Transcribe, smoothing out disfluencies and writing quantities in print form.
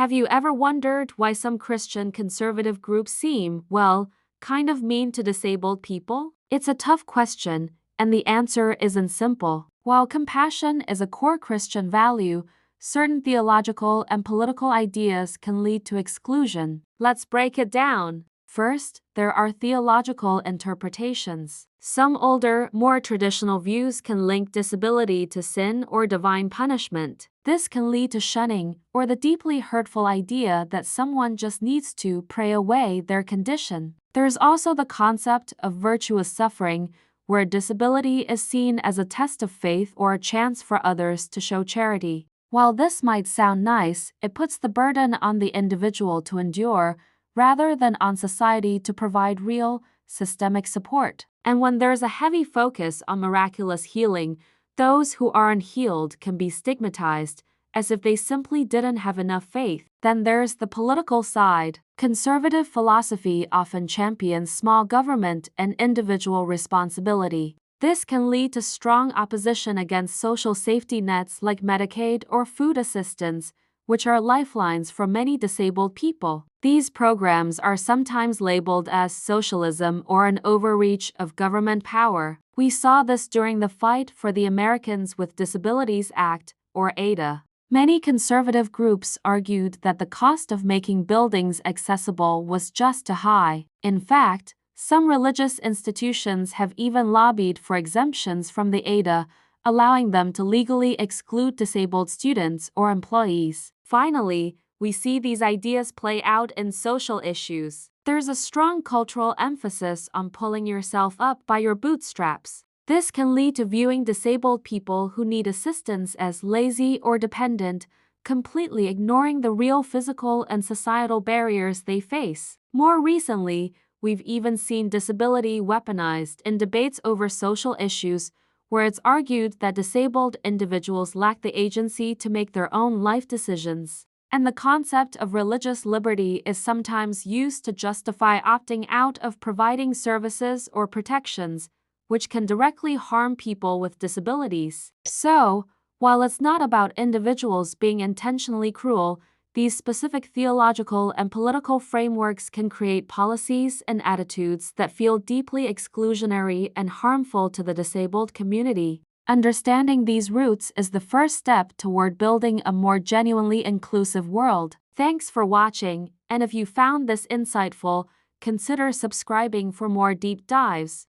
Have you ever wondered why some Christian conservative groups seem, well, kind of mean to disabled people? It's a tough question, and the answer isn't simple. While compassion is a core Christian value, certain theological and political ideas can lead to exclusion. Let's break it down. First, there are theological interpretations. Some older, more traditional views can link disability to sin or divine punishment. This can lead to shunning or the deeply hurtful idea that someone just needs to pray away their condition. There's also the concept of virtuous suffering, where disability is seen as a test of faith or a chance for others to show charity. While this might sound nice, it puts the burden on the individual to endure, rather than on society to provide real, systemic support. And when there's a heavy focus on miraculous healing, those who aren't healed can be stigmatized, as if they simply didn't have enough faith. Then there's the political side. Conservative philosophy often champions small government and individual responsibility. This can lead to strong opposition against social safety nets like Medicaid or food assistance, which are lifelines for many disabled people. These programs are sometimes labeled as socialism or an overreach of government power. We saw this during the fight for the Americans with Disabilities Act, or ADA. Many conservative groups argued that the cost of making buildings accessible was just too high. In fact, some religious institutions have even lobbied for exemptions from the ADA, allowing them to legally exclude disabled students or employees. Finally, we see these ideas play out in social issues. There's a strong cultural emphasis on pulling yourself up by your bootstraps. This can lead to viewing disabled people who need assistance as lazy or dependent, completely ignoring the real physical and societal barriers they face. More recently, we've even seen disability weaponized in debates over social issues, where it's argued that disabled individuals lack the agency to make their own life decisions. And the concept of religious liberty is sometimes used to justify opting out of providing services or protections, which can directly harm people with disabilities. So, while it's not about individuals being intentionally cruel, these specific theological and political frameworks can create policies and attitudes that feel deeply exclusionary and harmful to the disabled community. Understanding these roots is the first step toward building a more genuinely inclusive world. Thanks for watching, and if you found this insightful, consider subscribing for more deep dives.